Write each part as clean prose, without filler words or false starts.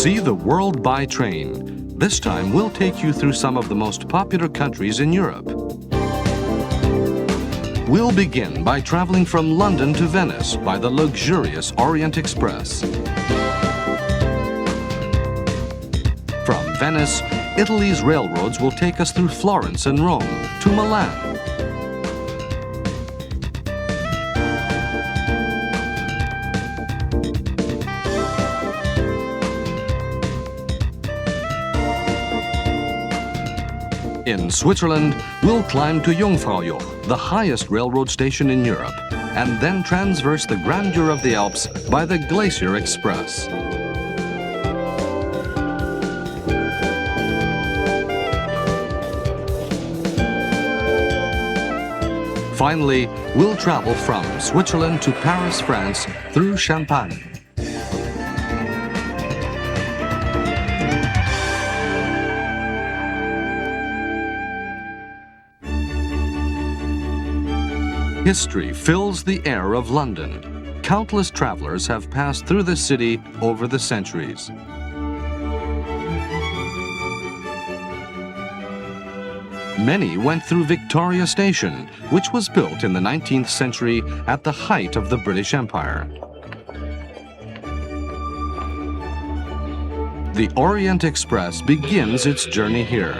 See the world by train. This time we'll take you through some of the most popular countries in Europe. We'll begin by traveling from London to Venice by the luxurious Orient Express. From Venice, Italy's railroads will take us through Florence and Rome to Milan. In Switzerland, we'll climb to Jungfraujoch, the highest railroad station in Europe, and then transverse the grandeur of the Alps by the Glacier Express. Finally, we'll travel from Switzerland to Paris, France, through Champagne. History fills the air of London. Countless travelers have passed through the city over the centuries. Many went through Victoria Station, which was built in the 19th century at the height of the British Empire. The Orient Express begins its journey here.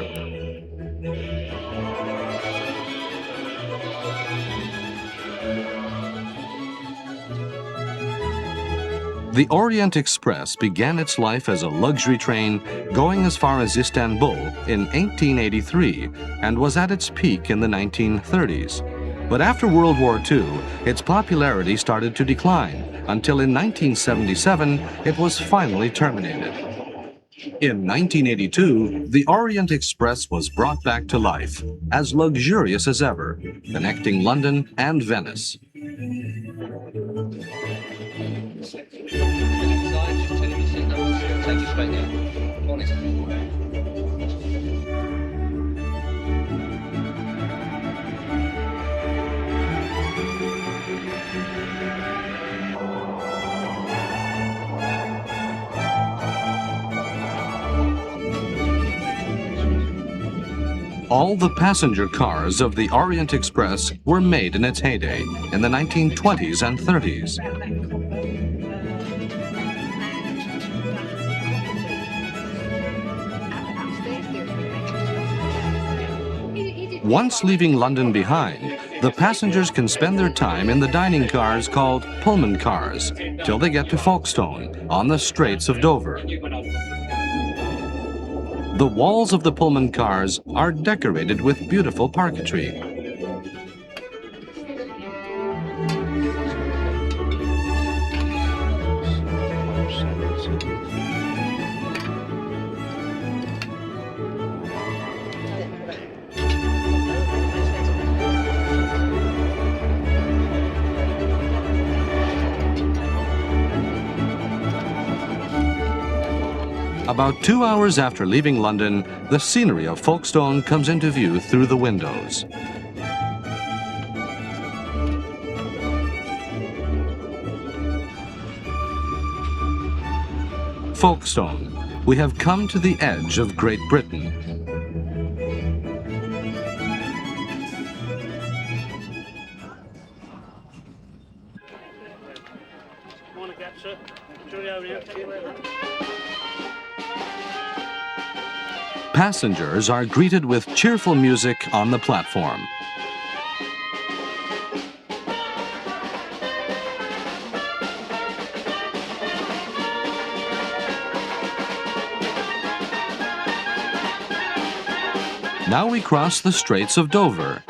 The Orient Express began its life as a luxury train going as far as Istanbul in 1883 and was at its peak in the 1930s. But after World War II, its popularity started to decline until in 1977 it was finally terminated. In 1982, the Orient Express was brought back to life, as luxurious as ever, connecting London and Venice. All the passenger cars of the Orient Express were made in its heyday in the 1920s and 30s. Once leaving London behind, the passengers can spend their time in the dining cars called Pullman cars till they get to Folkestone on the Straits of Dover. The walls of the Pullman cars are decorated with beautiful parquetry. About 2 hours after leaving London, the scenery of Folkestone comes into view through the windows. Folkestone. We have come to the edge of Great Britain. Passengers are greeted with cheerful music on the platform. Now we cross the Straits of Dover.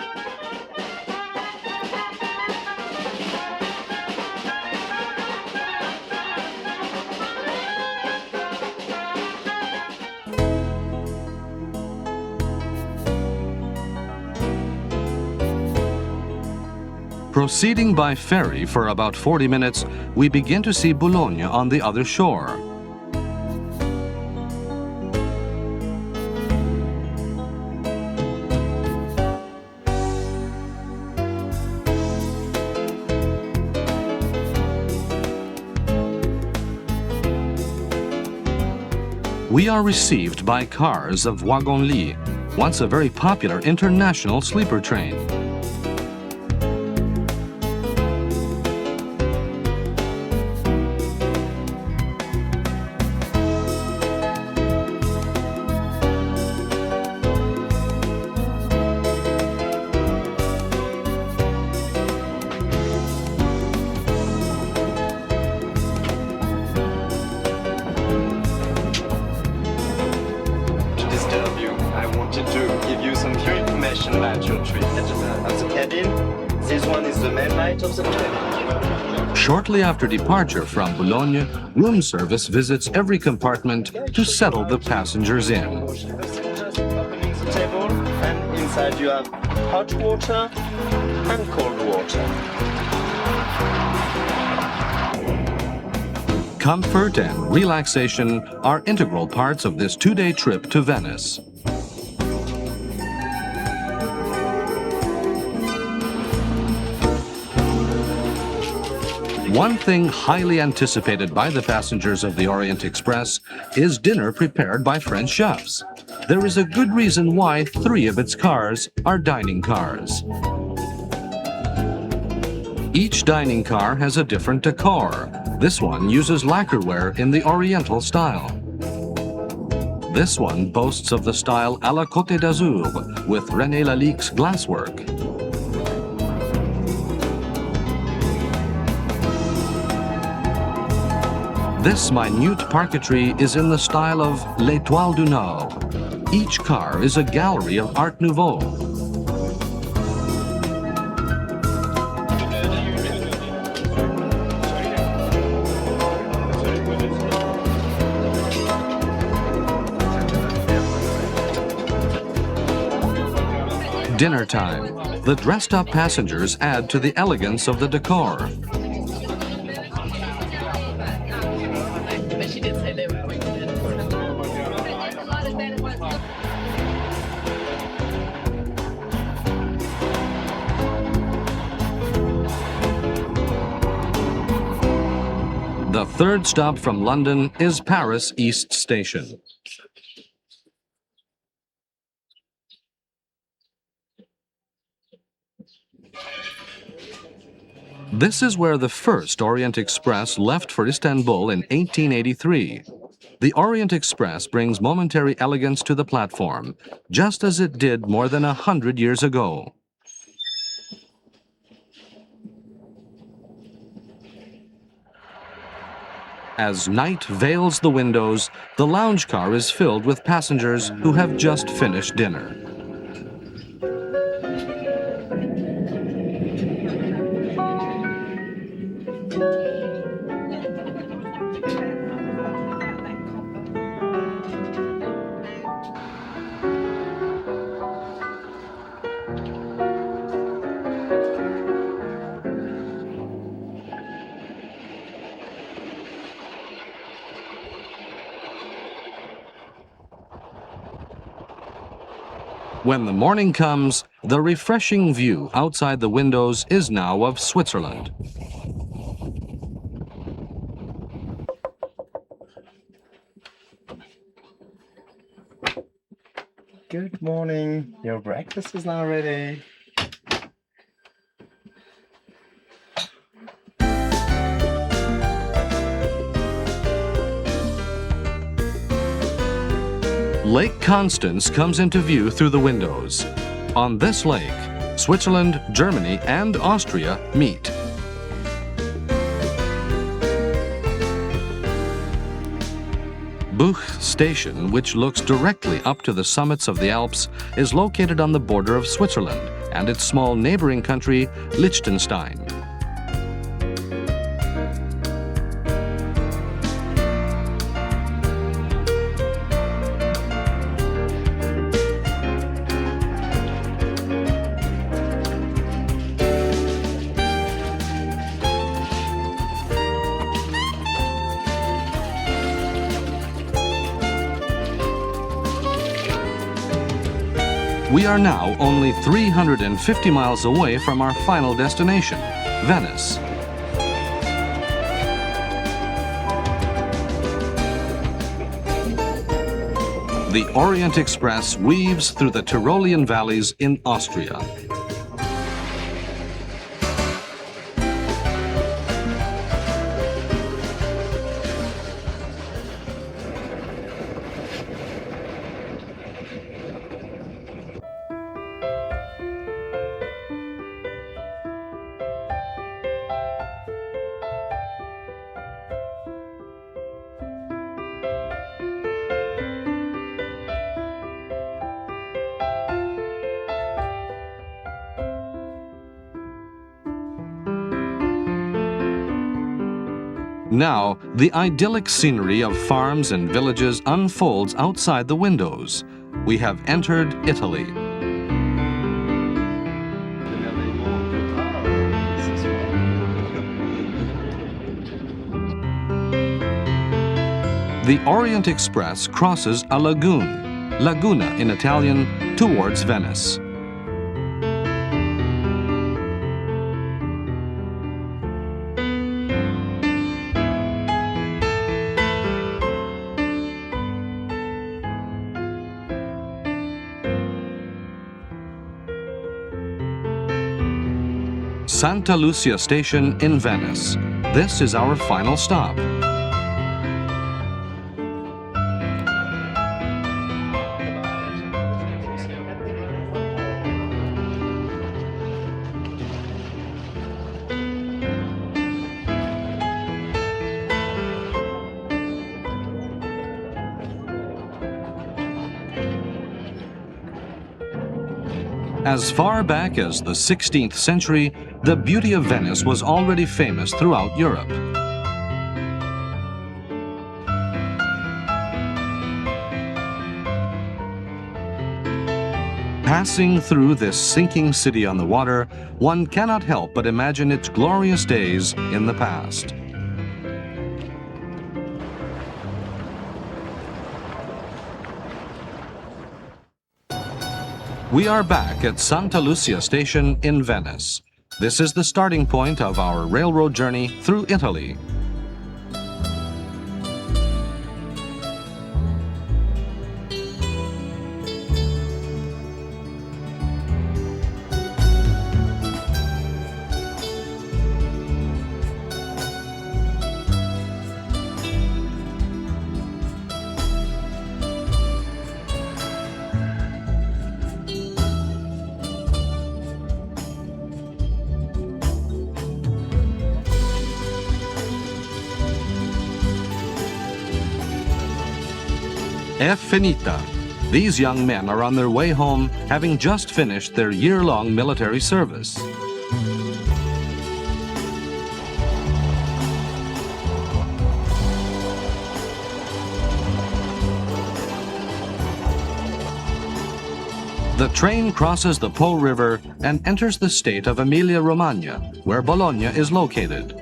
Proceeding by ferry for about 40 minutes, we begin to see Boulogne on the other shore. we are received by cars of Wagon-Lit, once a very popular international sleeper train. To give you some few information about your trip. As the cabin, this one is the main light of the train. Shortly after departure from Boulogne, room service visits every compartment to settle the passengers in. Opening the table, and inside you have hot water and cold water. Comfort and relaxation are integral parts of this two-day trip to Venice. One thing highly anticipated by the passengers of the Orient Express is dinner prepared by French chefs. There is a good reason why 3 of its cars are dining cars. Each dining car has a different decor. This one uses lacquerware in the Oriental style. This one boasts of the style à la Côte d'Azur with René Lalique's glasswork. This minute parquetry is in the style of L'Étoile du Nord. Each car is a gallery of Art Nouveau. Dinner time. The dressed-up passengers add to the elegance of the decor. The third stop from London is Paris East Station. This is where the first Orient Express left for Istanbul in 1883. The Orient Express brings momentary elegance to the platform, just as it did more than 100 years ago. As night veils the windows, the lounge car is filled with passengers who have just finished dinner. When the morning comes, the refreshing view outside the windows is now of Switzerland. Good morning. Your breakfast is now ready. Lake Constance comes into view through the windows. On this lake, Switzerland, Germany, and Austria meet. Buch Station, which looks directly up to the summits of the Alps, is located on the border of Switzerland and its small neighboring country, Liechtenstein. We are now only 350 miles away from our final destination, Venice. The Orient Express weaves through the Tyrolean valleys in Austria. Now, the idyllic scenery of farms and villages unfolds outside the windows. We have entered Italy. The Orient Express crosses a lagoon, laguna in Italian, towards Venice. Santa Lucia Station in Venice. This is our final stop. As far back as the 16th century, the beauty of Venice was already famous throughout Europe. Passing through this sinking city on the water, one cannot help but imagine its glorious days in the past. We are back at Santa Lucia Station in Venice. This is the starting point of our railroad journey through Italy. È finita. These young men are on their way home, having just finished their year-long military service. The train crosses the Po River and enters the state of Emilia-Romagna, where Bologna is located.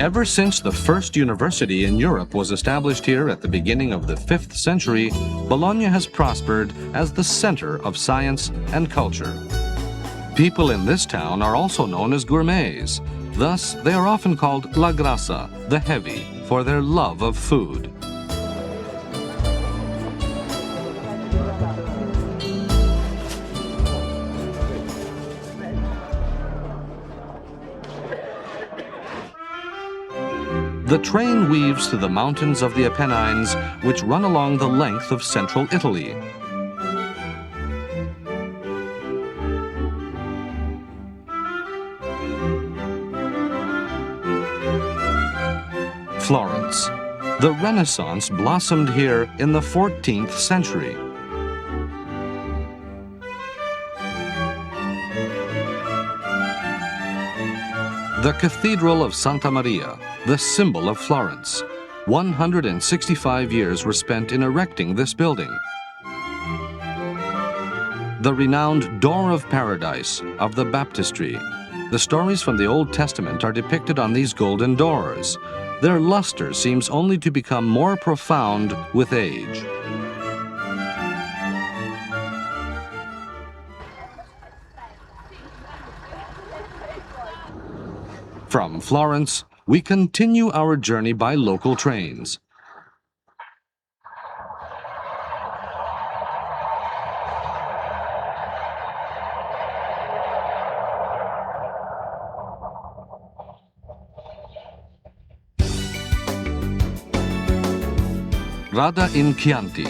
Ever since the first university in Europe was established here at the beginning of the 5th century, Bologna has prospered as the center of science and culture. People in this town are also known as gourmets. Thus, they are often called La Grassa, the heavy, for their love of food. The train weaves through the mountains of the Apennines, which run along the length of central Italy. Florence. The Renaissance blossomed here in the 14th century. The Cathedral of Santa Maria, the symbol of Florence. 165 years were spent in erecting this building. The renowned Door of Paradise of the Baptistry. The stories from the Old Testament are depicted on these golden doors. Their luster seems only to become more profound with age. From Florence, we continue our journey by local trains. Radda in Chianti.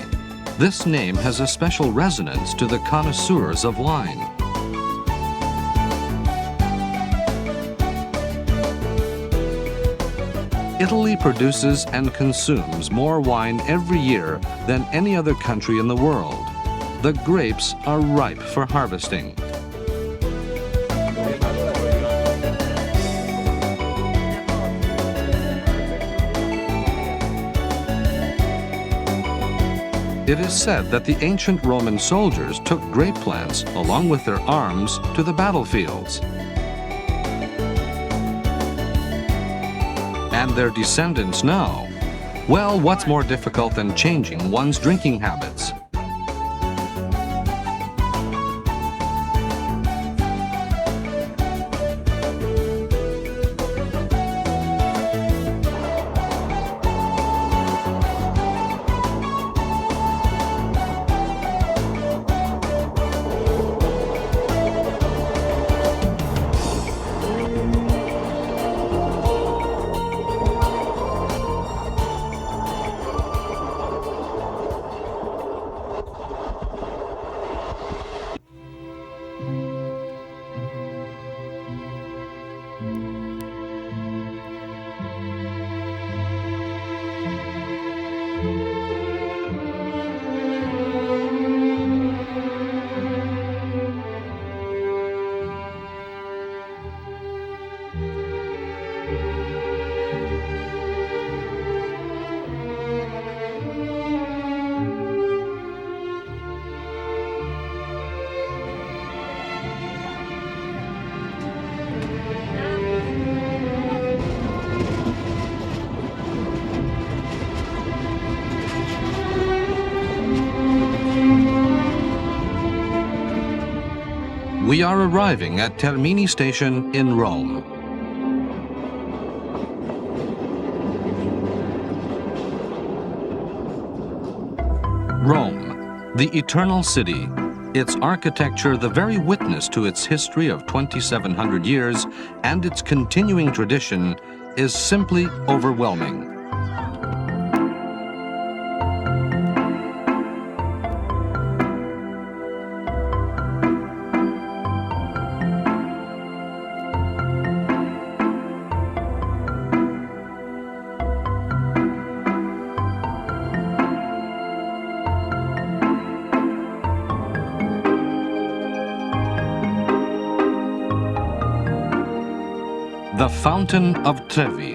This name has a special resonance to the connoisseurs of wine. Italy produces and consumes more wine every year than any other country in the world. The grapes are ripe for harvesting. It is said that the ancient Roman soldiers took grape plants along with their arms to the battlefields. And their descendants now. Well, what's more difficult than changing one's drinking habits? We are arriving at Termini Station in Rome. Rome, the eternal city, its architecture the very witness to its history of 2,700 years and its continuing tradition, is simply overwhelming. The Fountain of Trevi.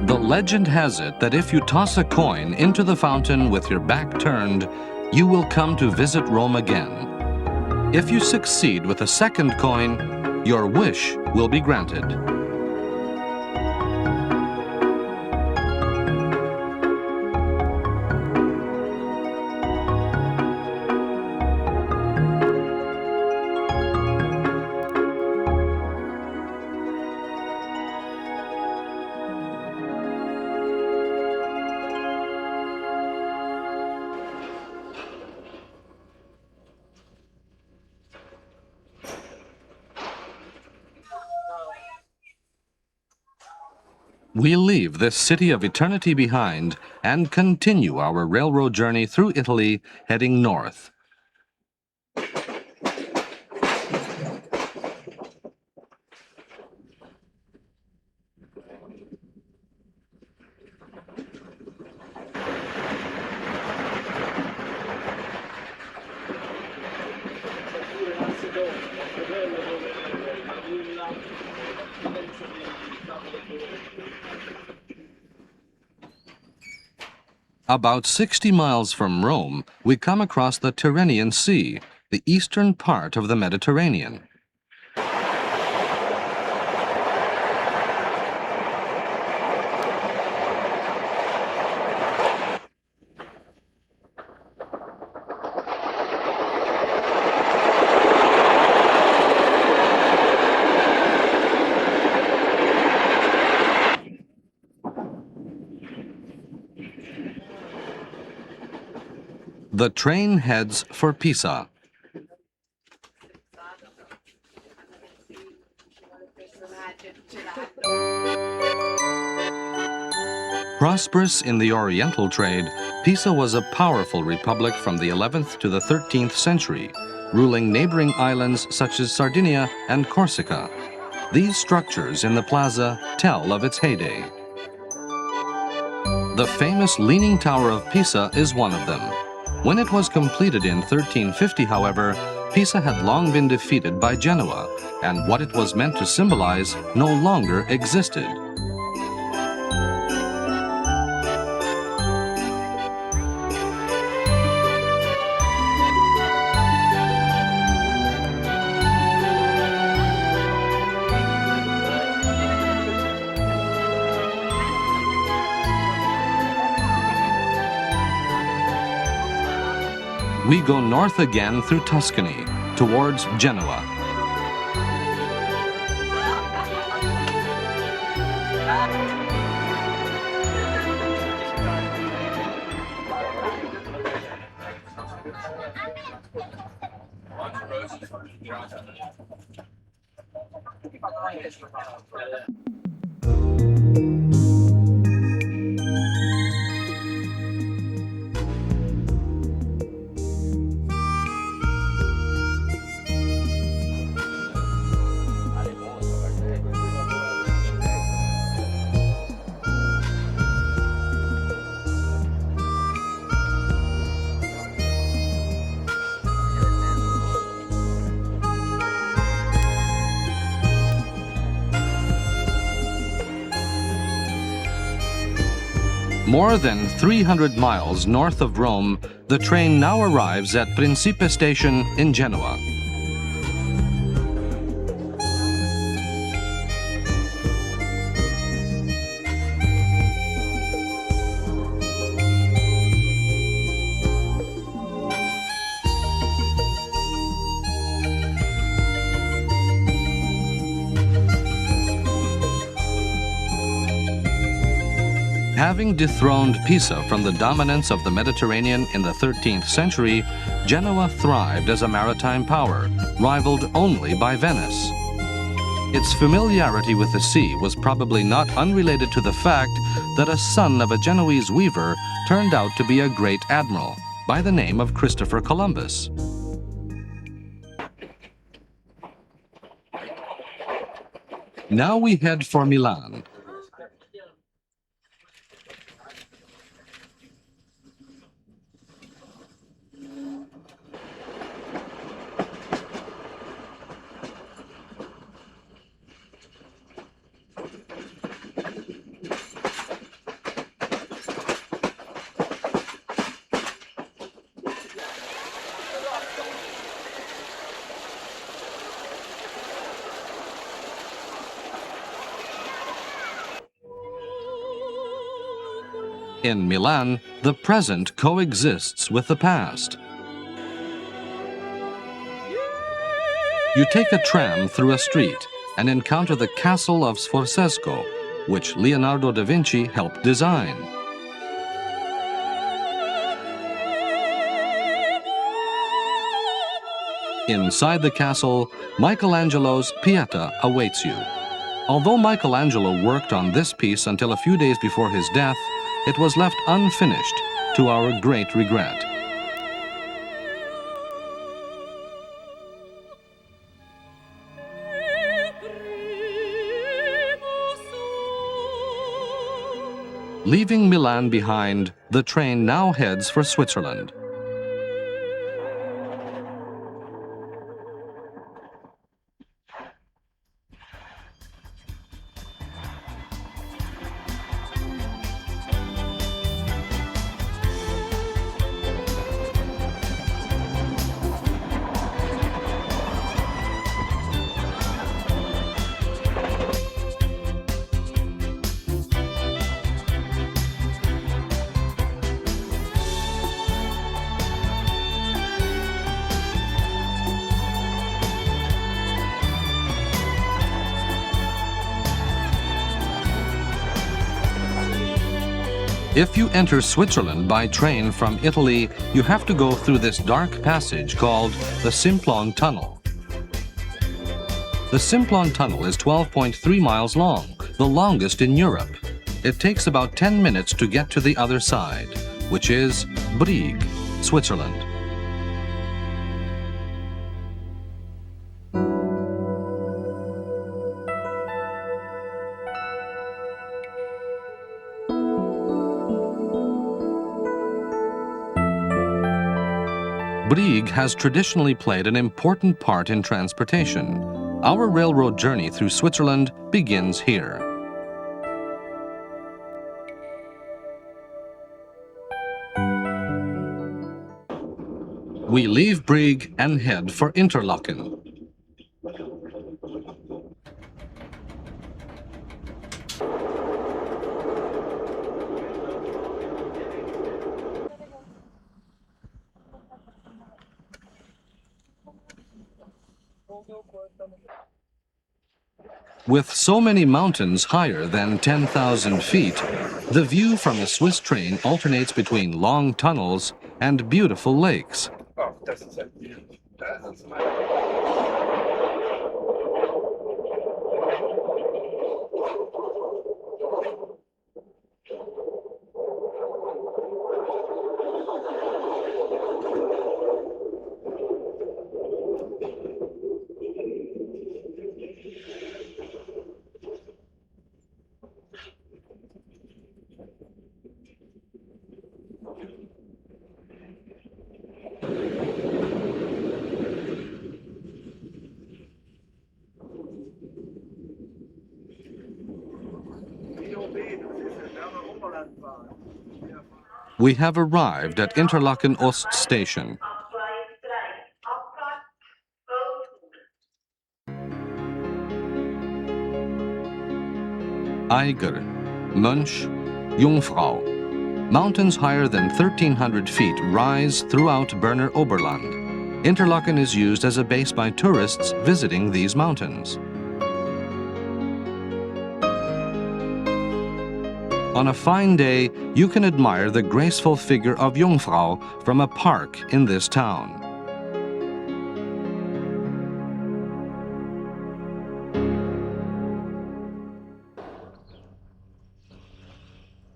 The legend has it that if you toss a coin into the fountain with your back turned, you will come to visit Rome again. If you succeed with a second coin, your wish will be granted. We leave this city of eternity behind and continue our railroad journey through Italy, heading north. About 60 miles from Rome, we come across the Tyrrhenian Sea, the eastern part of the Mediterranean. The train heads for Pisa. Prosperous in the Oriental trade, Pisa was a powerful republic from the 11th to the 13th century, ruling neighboring islands such as Sardinia and Corsica. These structures in the plaza tell of its heyday. The famous Leaning Tower of Pisa is one of them. When it was completed in 1350, however, Pisa had long been defeated by Genoa, and what it was meant to symbolize no longer existed. We go north again through Tuscany, towards Genoa. More than 300 miles north of Rome, the train now arrives at Principe Station in Genoa. Having dethroned Pisa from the dominance of the Mediterranean in the 13th century, Genoa thrived as a maritime power, rivaled only by Venice. Its familiarity with the sea was probably not unrelated to the fact that a son of a Genoese weaver turned out to be a great admiral by the name of Christopher Columbus. Now we head for Milan. In Milan, the present coexists with the past. You take a tram through a street and encounter the castle of Sforzesco, which Leonardo da Vinci helped design. Inside the castle, Michelangelo's Pieta awaits you. Although Michelangelo worked on this piece until a few days before his death, it was left unfinished, to our great regret. Leaving Milan behind, the train now heads for Switzerland. If you enter Switzerland by train from Italy, you have to go through this dark passage called the Simplon Tunnel. The Simplon Tunnel is 12.3 miles long, the longest in Europe. It takes about 10 minutes to get to the other side, which is Brieg, Switzerland. Brieg has traditionally played an important part in transportation. Our railroad journey through Switzerland begins here. We leave Brieg and head for Interlaken. With so many mountains higher than 10,000 feet, the view from the Swiss train alternates between long tunnels and beautiful lakes. We have arrived at Interlaken Ost station. Eiger, Mönch, Jungfrau. Mountains higher than 1,300 feet rise throughout Berner Oberland. Interlaken is used as a base by tourists visiting these mountains. On a fine day, you can admire the graceful figure of Jungfrau from a park in this town.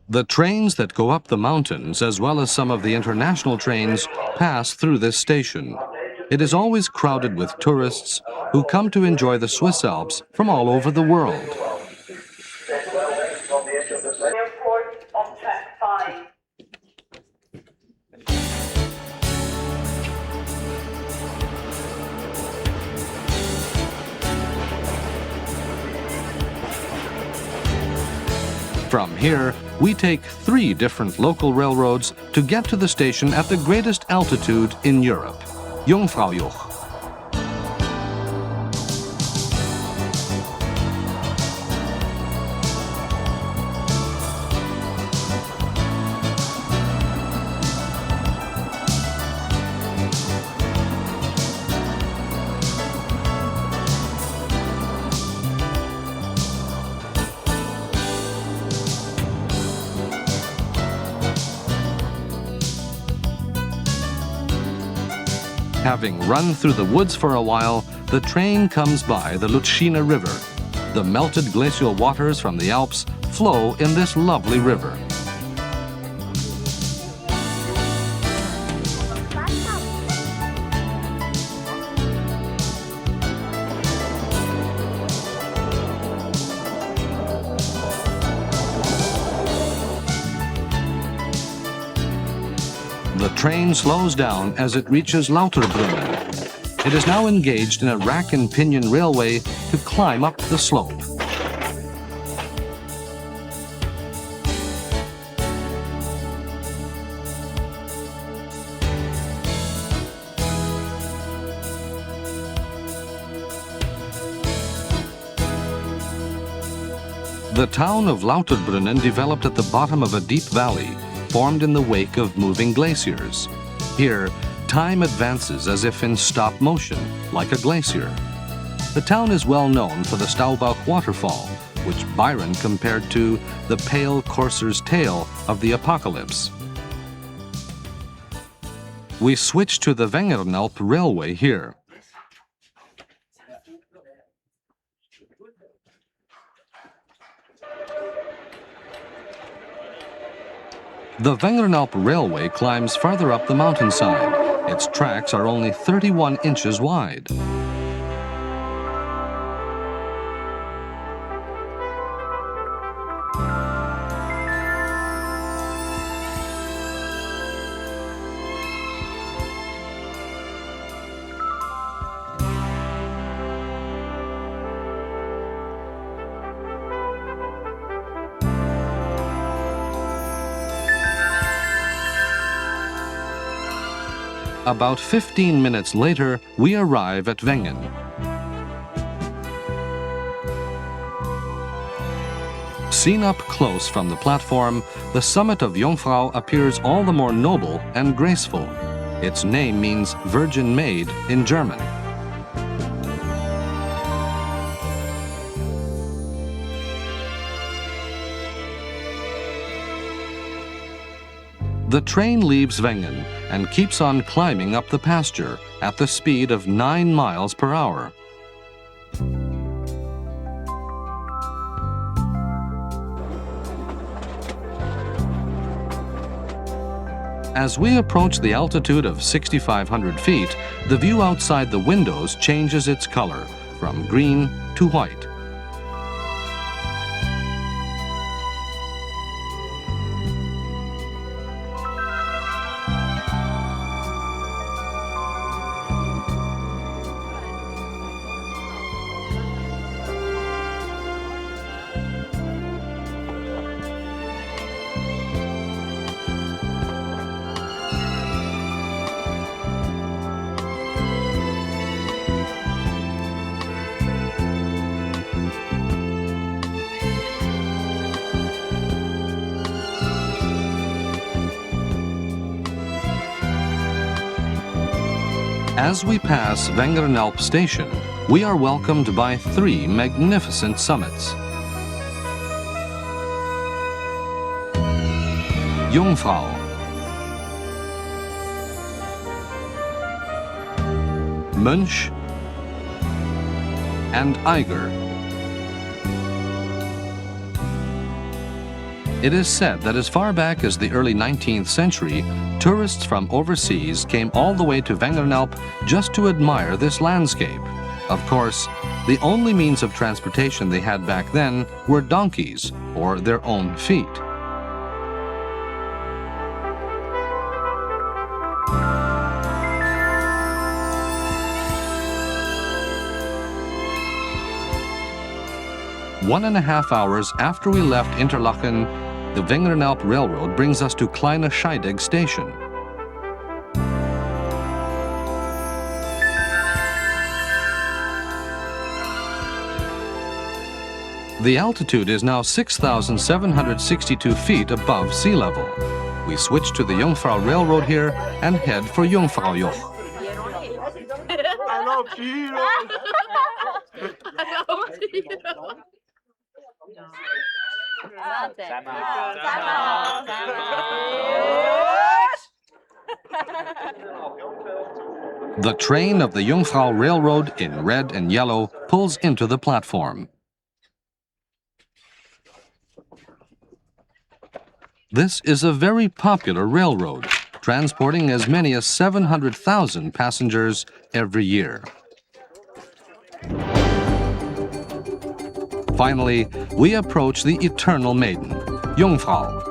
The trains that go up the mountains, as well as some of the international trains, pass through this station. It is always crowded with tourists who come to enjoy the Swiss Alps from all over the world. From here, we take 3 different local railroads to get to the station at the greatest altitude in Europe, Jungfraujoch. Having run through the woods for a while, the train comes by the Lütschina River. The melted glacial waters from the Alps flow in this lovely river. The train slows down as it reaches Lauterbrunnen. It is now engaged in a rack and pinion railway to climb up the slope. The town of Lauterbrunnen developed at the bottom of a deep valley, formed in the wake of moving glaciers. Here, time advances as if in stop motion, like a glacier. The town is well known for the Staubach waterfall, which Byron compared to the pale courser's tale of the apocalypse. We switch to the Wengernalp Railway here. The Wengernalp Railway climbs farther up the mountainside. Its tracks are only 31 inches wide. About 15 minutes later, we arrive at Wengen. Seen up close from the platform, the summit of Jungfrau appears all the more noble and graceful. Its name means Virgin Maid in German. The train leaves Wengen and keeps on climbing up the pasture at the speed of 9 miles per hour. As we approach the altitude of 6,500 feet, the view outside the windows changes its color from green to white. As we pass Wengernalp Station, we are welcomed by 3 magnificent summits. Jungfrau, Mönch, and Eiger. It is said that as far back as the early 19th century, tourists from overseas came all the way to Wengernalp just to admire this landscape. Of course, the only means of transportation they had back then were donkeys or their own feet. One and a half hours after we left Interlaken, the Wengernalp Railroad brings us to Kleine Scheidegg Station. The altitude is now 6,762 feet above sea level. We switch to the Jungfrau Railroad here and head for Jungfraujoch. The train of the Jungfrau Railroad in red and yellow pulls into the platform. This is a very popular railroad, transporting as many as 700,000 passengers every year. Finally, we approach the Eternal Maiden, Jungfrau.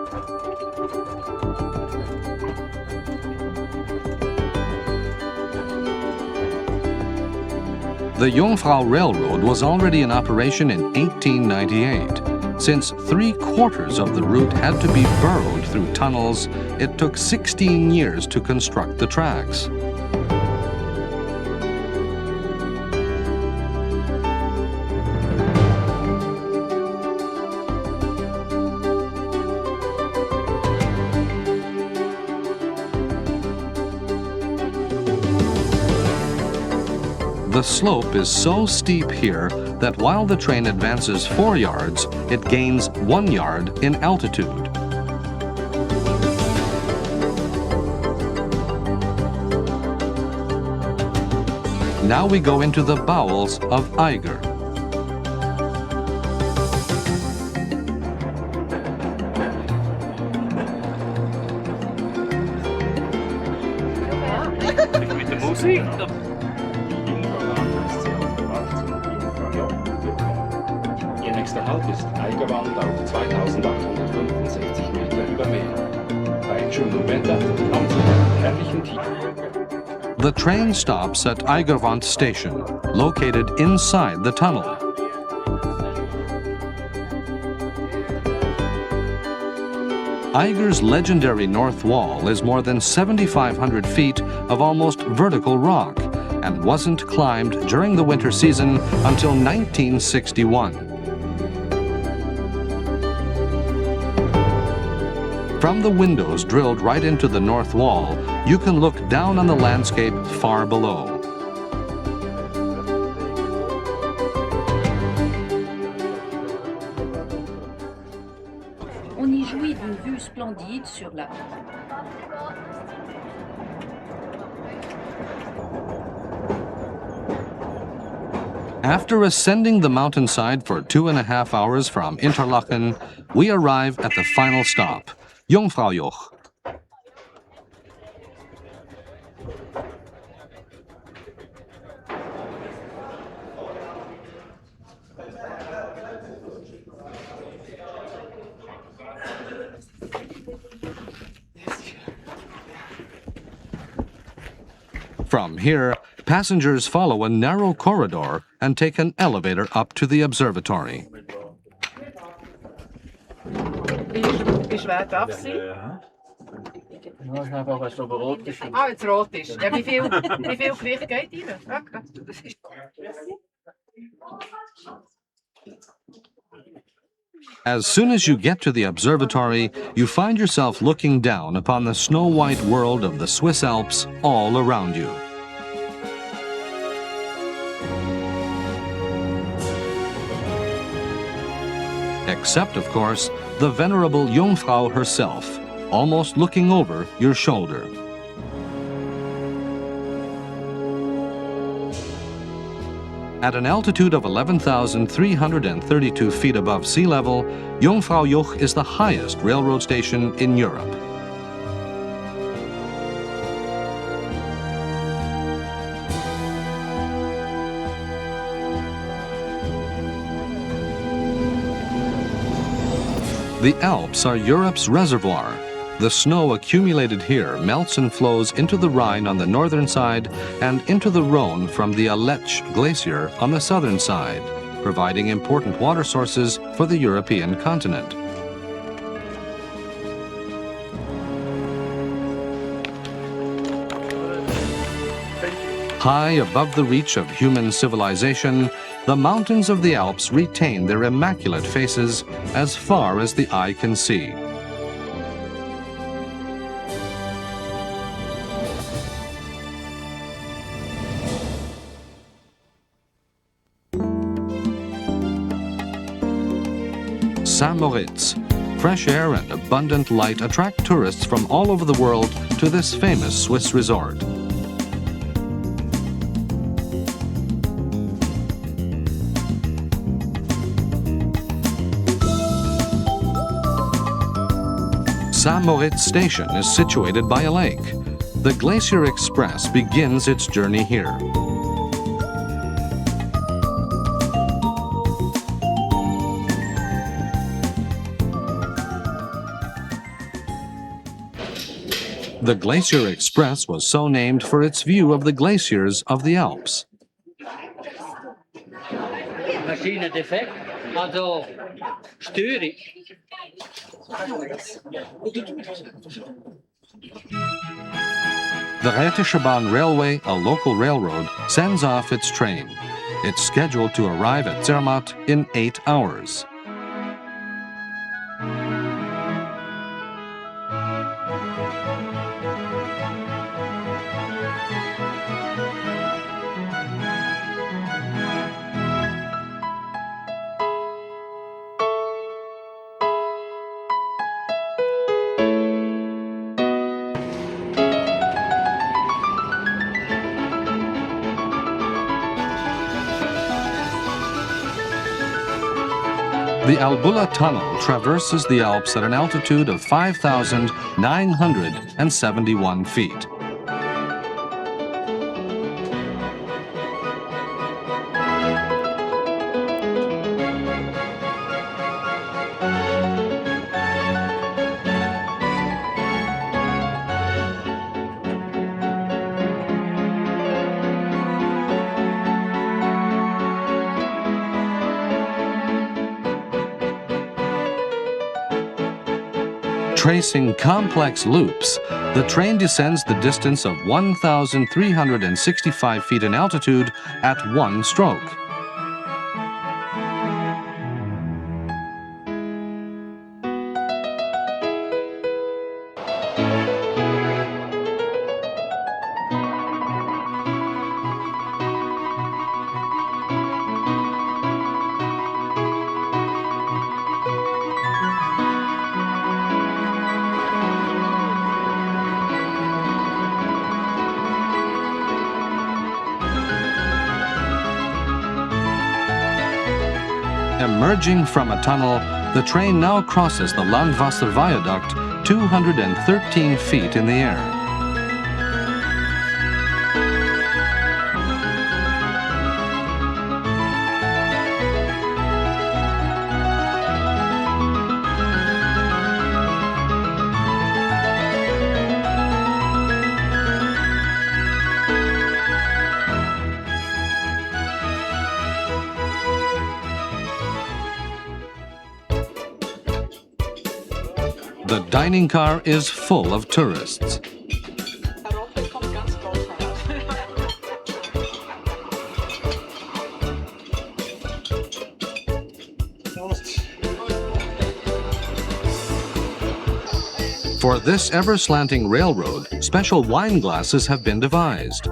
The Jungfrau Railroad was already in operation in 1898. Since 3/4 of the route had to be burrowed through tunnels, it took 16 years to construct the tracks. The slope is so steep here that while the train advances 4 yards, it gains 1 yard in altitude. Now we go into the bowels of Eiger. Mit der Musik? Ihr nächster Halt ist Eigerwand auf 2865 Meter über Meer. Bei schönem Wetter kommt zu einem herrlichen Tief. The train stops at Eigerwand Station, located inside the tunnel. Eiger's legendary north wall is more than 7,500 feet of almost vertical rock and wasn't climbed during the winter season until 1961. From the windows drilled right into the north wall, you can look down on the landscape far below. On y jouit d'une vue splendide sur la... After ascending the mountainside for 2.5 hours from Interlaken, we arrive at the final stop, Jungfraujoch. From here, passengers follow a narrow corridor and take an elevator up to the observatory. Wie schwer darf es sein? Ja, ich habe auch was über Rot geschrieben. Ah, jetzt rot ist. Ja, wie viel Gewicht geht rein? Ja, das ist... As soon as you get to the observatory, you find yourself looking down upon the snow-white world of the Swiss Alps all around you. Except, of course, the venerable Jungfrau herself, almost looking over your shoulder. At an altitude of 11,332 feet above sea level, Jungfraujoch is the highest railroad station in Europe. The Alps are Europe's reservoir. The snow accumulated here melts and flows into the Rhine on the northern side and into the Rhone from the Aletsch Glacier on the southern side, providing important water sources for the European continent. High above the reach of human civilization, the mountains of the Alps retain their immaculate faces as far as the eye can see. St. Moritz. Fresh air and abundant light attract tourists from all over the world to this famous Swiss resort. St. Moritz Station is situated by a lake. The Glacier Express begins its journey here. The Glacier Express was so named for its view of the glaciers of the Alps. Maschine defekt, also Störung. The Rätische Bahn Railway, a local railroad, sends off its train. It's scheduled to arrive at Zermatt in 8 hours. The Albula Tunnel traverses the Alps at an altitude of 5,971 feet. Tracing complex loops, the train descends the distance of 1,365 feet in altitude at one stroke. Emerging from a tunnel, the train now crosses the Landwasser Viaduct 213 feet in the air. The dining car is full of tourists. For this ever-slanting railroad, special wine glasses have been devised.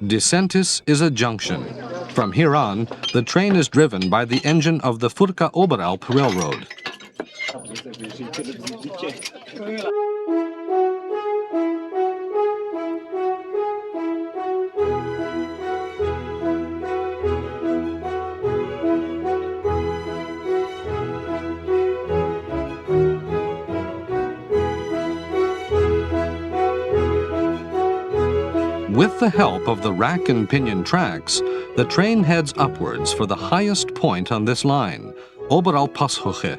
Decentis is a junction. From here on, the train is driven by the engine of the Furka Oberalp Railroad. With the help of the rack and pinion tracks, the train heads upwards for the highest point on this line, Oberalp Passhöhe.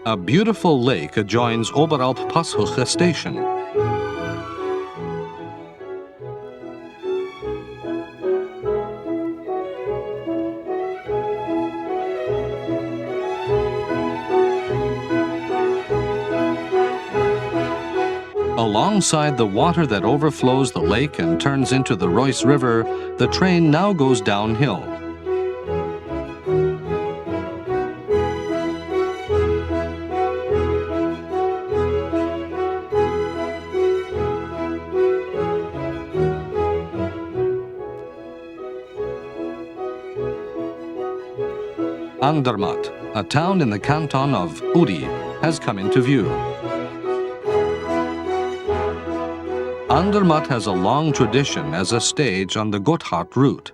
A beautiful lake adjoins Oberalp Passhöhe station. Alongside the water that overflows the lake and turns into the Reuss River, the train now goes downhill. Andermatt, a town in the canton of Uri, has come into view. Andermatt has a long tradition as a stage on the Gotthard route.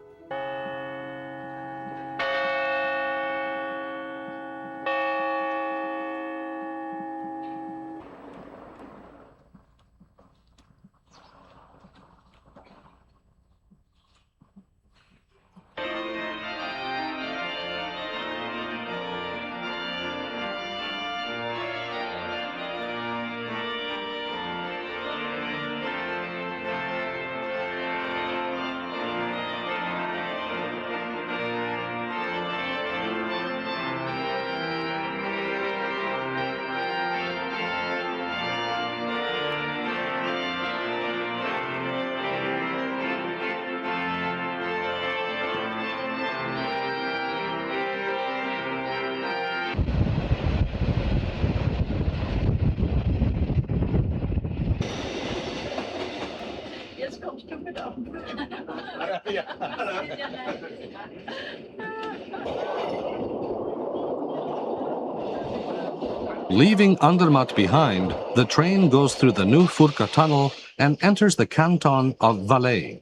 Leaving Andermatt behind, the train goes through the new Furka tunnel and enters the canton of Valais.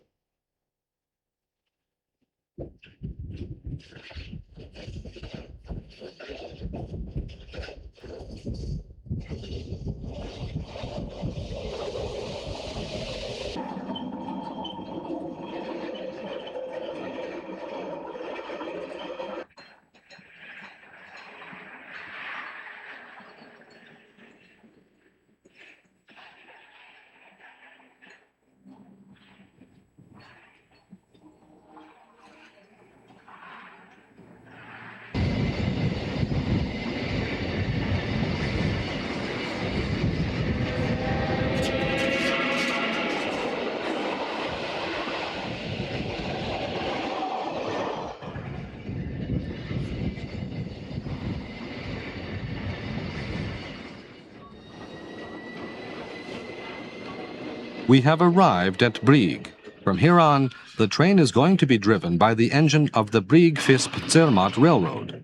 We have arrived at Brieg. From here on, the train is going to be driven by the engine of the Brieg-Visp-Zermatt Railroad.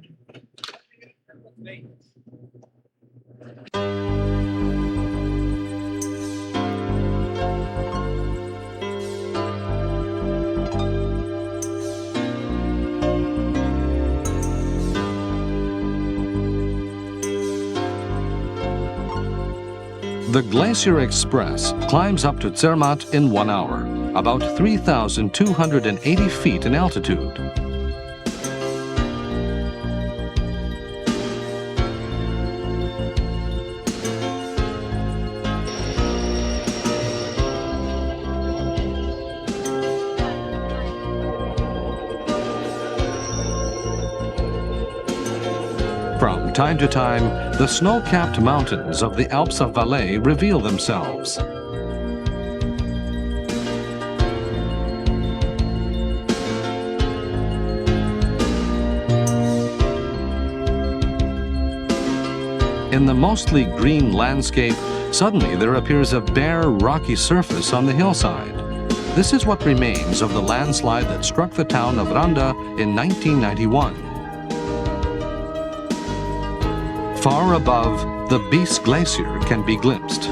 The Glacier Express climbs up to Zermatt in 1 hour, about 3,280 feet in altitude. From time to time, the snow-capped mountains of the Alps of Valais reveal themselves. In the mostly green landscape, suddenly there appears a bare, rocky surface on the hillside. This is what remains of the landslide that struck the town of Randa in 1991. Far above, the Beas Glacier can be glimpsed.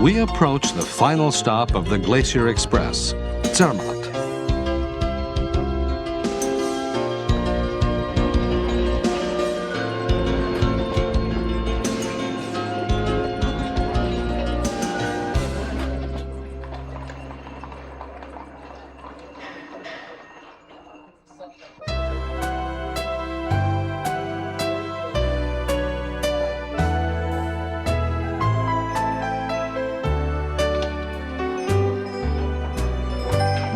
We approach the final stop of the Glacier Express, Zermatt.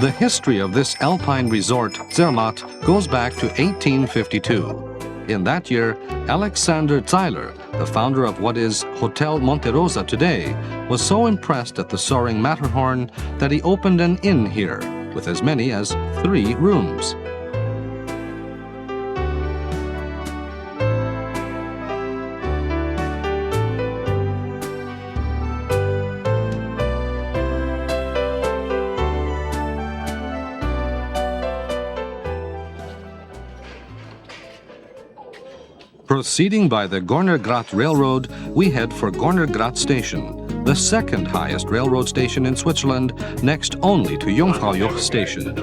The history of this alpine resort, Zermatt, goes back to 1852. In that year, Alexander Zeiler, the founder of what is Hotel Monte Rosa today, was so impressed at the soaring Matterhorn that he opened an inn here, with as many as 3 rooms. Proceeding by the Gornergrat Railroad, we head for Gornergrat Station, the second highest railroad station in Switzerland, next only to Jungfraujoch Station.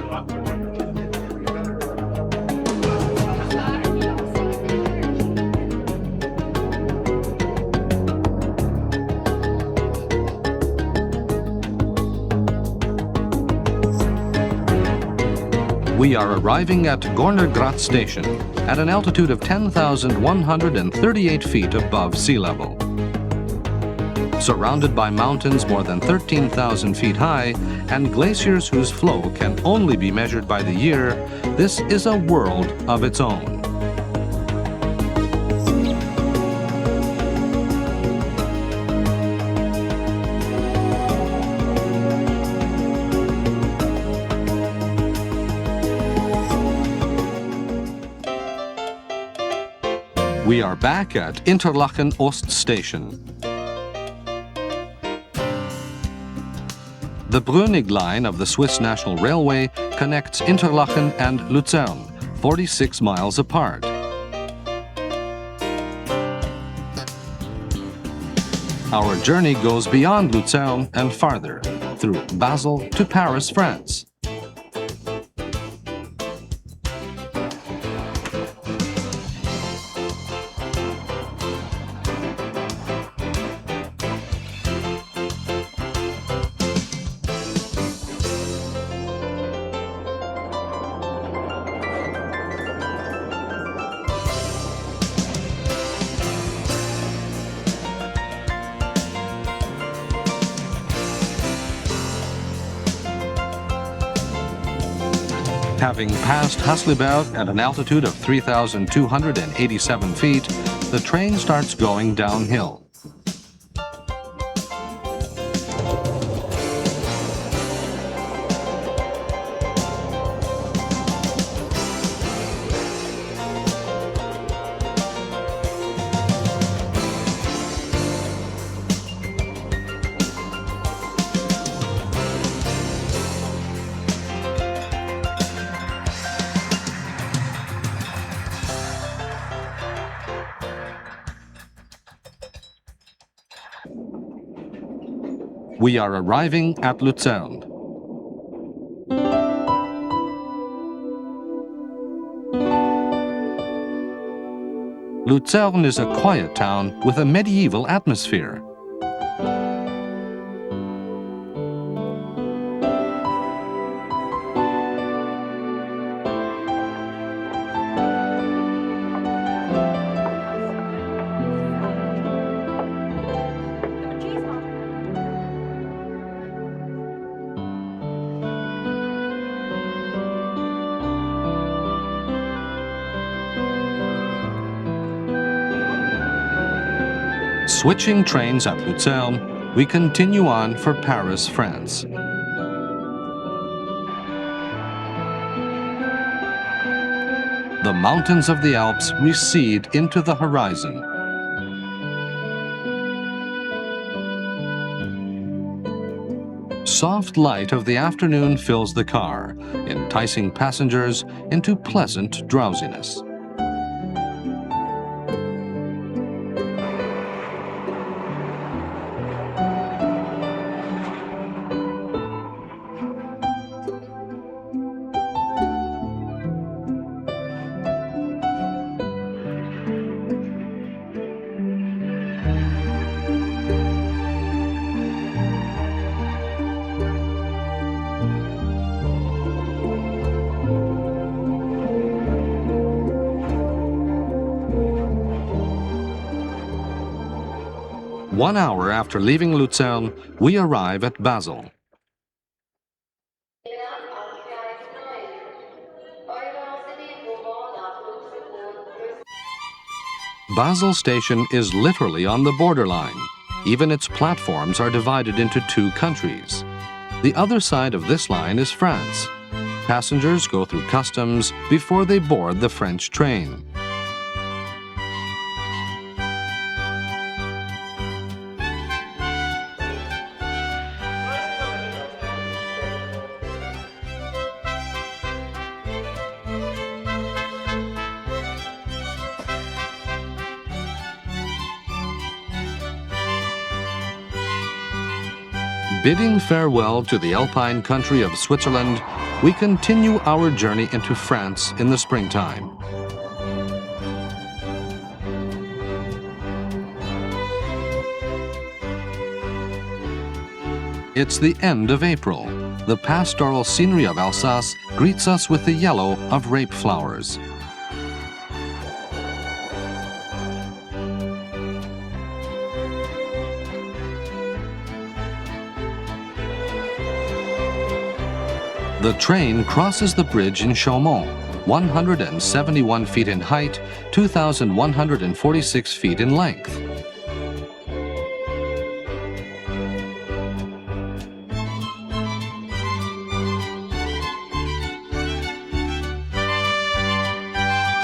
We are arriving at Gornergrat Station at an altitude of 10,138 feet above sea level. Surrounded by mountains more than 13,000 feet high and glaciers whose flow can only be measured by the year, this is a world of its own. We are back at Interlaken Ost Station. The Brünig line of the Swiss National Railway connects Interlaken and Luzern, 46 miles apart. Our journey goes beyond Luzern and farther, through Basel to Paris, France. Having passed Hasliberg at an altitude of 3,287 feet, the train starts going downhill. We are arriving at Luzern. Luzern is a quiet town with a medieval atmosphere. Switching trains at Luzern, we continue on for Paris, France. The mountains of the Alps recede into the horizon. Soft light of the afternoon fills the car, enticing passengers into pleasant drowsiness. One hour after leaving Luzern, we arrive at Basel. Basel station is literally on the borderline. Even its platforms are divided into two countries. The other side of this line is France. Passengers go through customs before they board the French train. Bidding farewell to the alpine country of Switzerland, we continue our journey into France in the springtime. It's the end of April. The pastoral scenery of Alsace greets us with the yellow of rape flowers. The train crosses the bridge in Chaumont, 171 feet in height, 2,146 feet in length.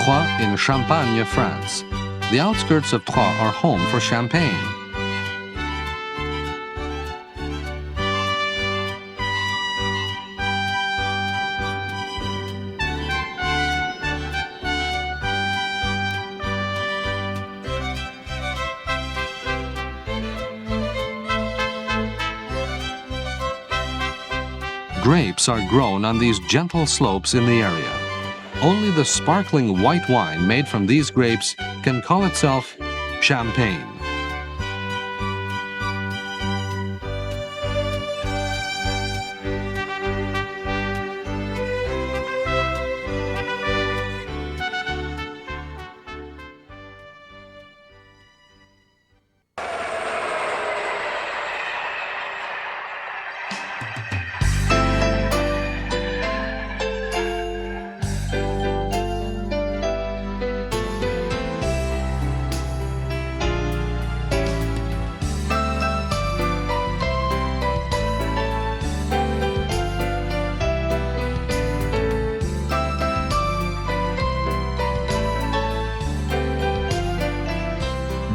Troyes in Champagne, France. the outskirts of Troyes are home for champagne. Grapes are grown on these gentle slopes in the area. Only the sparkling white wine made from these grapes can call itself champagne.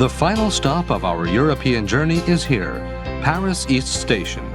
The final stop of our European journey is here, Paris East Station.